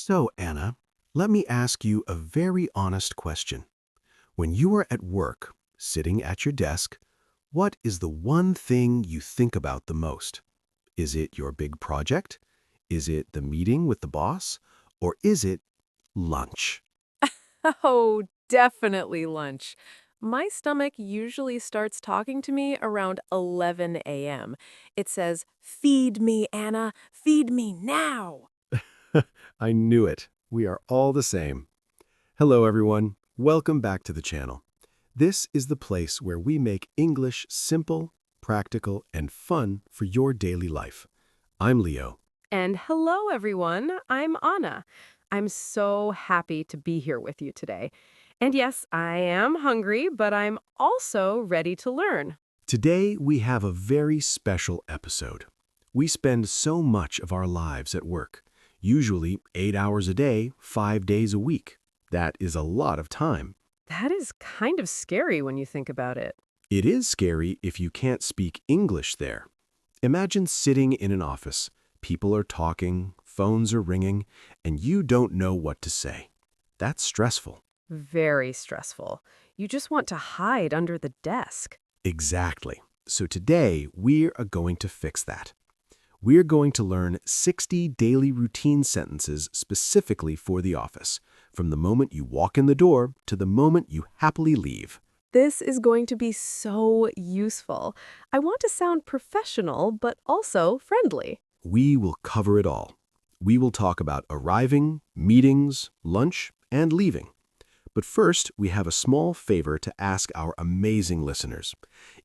So, Anna, let me ask you a very honest question. When you are at work, sitting at your desk, what is the one thing you think about the most? Is it your big project? Is it the meeting with the boss? Or is it lunch? Oh, definitely lunch. My stomach usually starts talking to me around 11 a.m. It says, "Feed me, Anna, feed me now." I knew it. We are all the same. Hello, everyone. Welcome back to the channel. This is the place where we make English simple, practical, and fun for your daily life. I'm Leo. And hello, everyone. I'm Anna. I'm so happy to be here with you today. And yes, I am hungry, but I'm also ready to learn. Today, we have a very special episode. We spend so much of our lives at work, usually 8 hours a day, 5 days a week. That is a lot of time. That is kind of scary when you think about it. It is scary if you can't speak English there. Imagine sitting in an office. People are talking, phones are ringing, and you don't know what to say. That's stressful. Very stressful. You just want to hide under the desk. Exactly. So today, we are going to fix that. We're going to learn 60 daily routine sentences specifically for the office, from the moment you walk in the door to the moment you happily leave. This is going to be so useful. I want to sound professional, but also friendly. We will cover it all. We will talk about arriving, meetings, lunch, and leaving. But first, we have a small favor to ask our amazing listeners.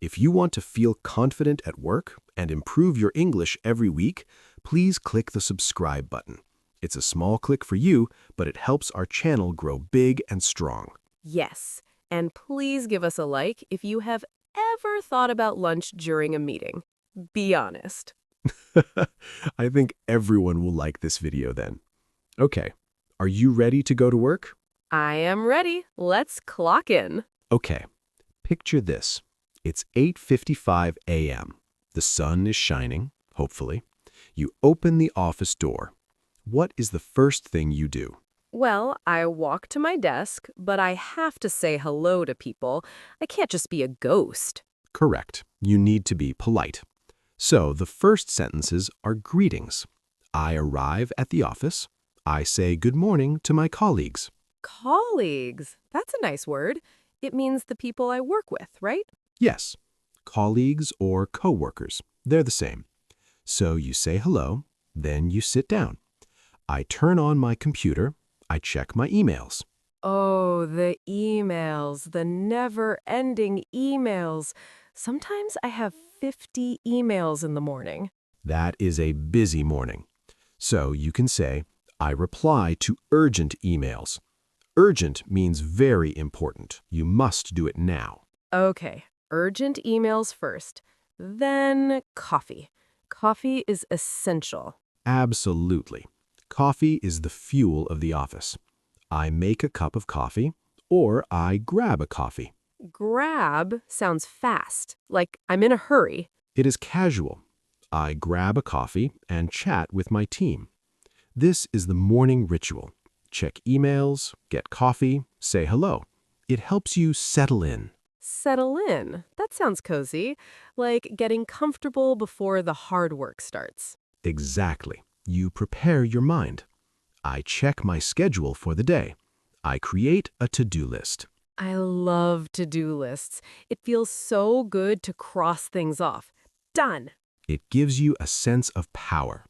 If you want to feel confident at work and improve your English every week, please click the subscribe button. It's a small click for you, but it helps our channel grow big and strong. Yes, and please give us a like if you have ever thought about lunch during a meeting. Be honest. I think everyone will like this video then. Okay, are you ready to go to work? I am ready. Let's clock in. Okay, picture this. It's 8:55 a.m. The sun is shining, hopefully. You open the office door. What is the first thing you do? Well, I walk to my desk, but I have to say hello to people. I can't just be a ghost. Correct. You need to be polite. So the first sentences are greetings. I arrive at the office. I say good morning to my colleagues. Colleagues. That's a nice word. It means the people I work with, right? Yes, colleagues or coworkers. They're the same. So you say hello, then you sit down. I turn on my computer. I check my emails. Oh, the emails, the never-ending emails. Sometimes I have 50 emails in the morning. That is a busy morning. So you can say, I reply to urgent emails. Urgent means very important. You must do it now. Okay, urgent emails first. Then coffee. Coffee is essential. Absolutely. Coffee is the fuel of the office. I make a cup of coffee, or I grab a coffee. Grab sounds fast, like I'm in a hurry. It is casual. I grab a coffee and chat with my team. This is the morning ritual. Check emails, get coffee, say hello. It helps you settle in. Settle in. That sounds cozy, like getting comfortable before the hard work starts. Exactly. You prepare your mind. I check my schedule for the day. I create a to-do list. I love to-do lists. It feels so good to cross things off. Done. It gives you a sense of power.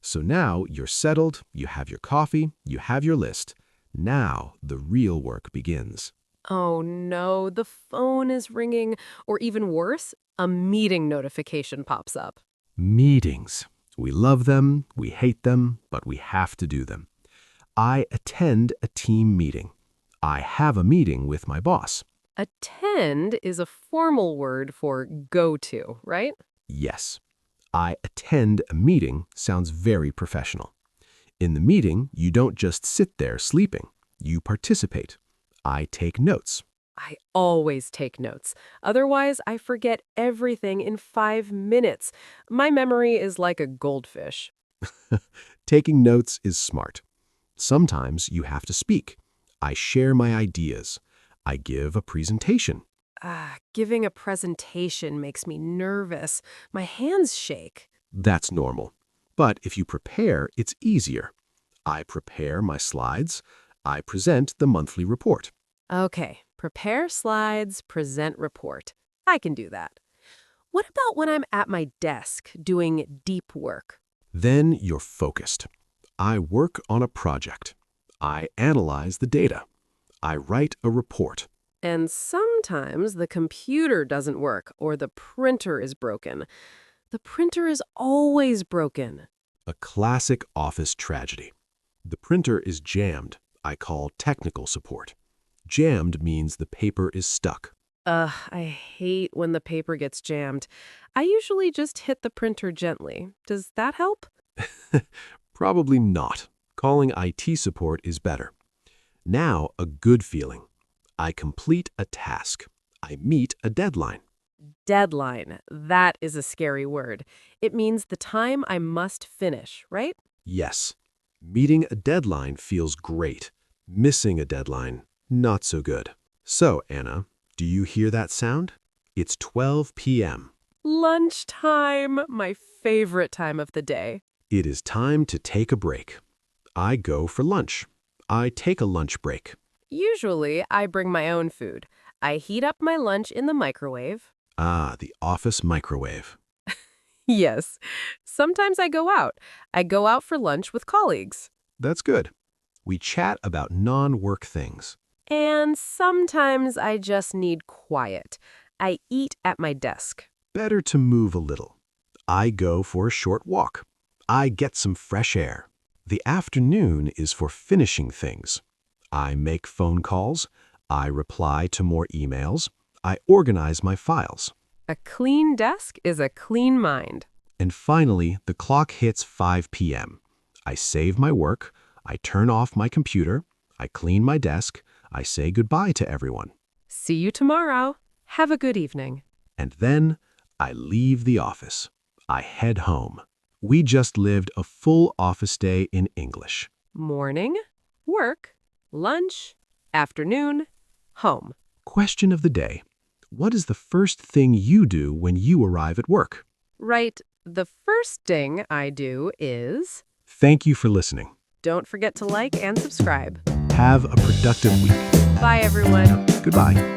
So now you're settled, you have your coffee, you have your list. Now the real work begins. Oh no, the phone is ringing, or even worse, a meeting notification pops up. Meetings. We love them, we hate them, but we have to do them. I attend a team meeting. I have a meeting with my boss. Attend is a formal word for go to, right? Yes. I attend a meeting sounds very professional. In the meeting, you don't just sit there sleeping. You participate. I take notes. I always take notes. Otherwise, I forget everything in 5 minutes. My memory is like a goldfish. Taking notes is smart. Sometimes you have to speak. I share my ideas. I give a presentation. Giving a presentation makes me nervous. My hands shake. That's normal. But if you prepare, it's easier. I prepare my slides. I present the monthly report. Okay, prepare slides, present report. I can do that. What about when I'm at my desk doing deep work? Then you're focused. I work on a project. I analyze the data. I write a report. And sometimes the computer doesn't work or the printer is broken. The printer is always broken. A classic office tragedy. The printer is jammed. I call technical support. Jammed means the paper is stuck. I hate when the paper gets jammed. I usually just hit the printer gently. Does that help? Probably not. Calling IT support is better. Now, a good feeling. I complete a task. I meet a deadline. Deadline. That is a scary word. It means the time I must finish, right? Yes, meeting a deadline feels great. Missing a deadline, not so good. So, Anna, do you hear that sound? It's 12 p.m. Lunchtime, my favorite time of the day. It is time to take a break. I go for lunch. I take a lunch break. Usually, I bring my own food. I heat up my lunch in the microwave. The office microwave. Yes. Sometimes I go out. I go out for lunch with colleagues. That's good. We chat about non-work things. And sometimes I just need quiet. I eat at my desk. Better to move a little. I go for a short walk. I get some fresh air. The afternoon is for finishing things. I make phone calls. I reply to more emails. I organize my files. A clean desk is a clean mind. And finally, the clock hits 5 p.m. I save my work. I turn off my computer. I clean my desk. I say goodbye to everyone. See you tomorrow. Have a good evening. And then I leave the office. I head home. We just lived a full office day in English. Morning, work, lunch, afternoon, home. Question of the day. What is the first thing you do when you arrive at work? Right, the first thing I do is... Thank you for listening. Don't forget to like and subscribe. Have a productive week. Bye, everyone. Goodbye.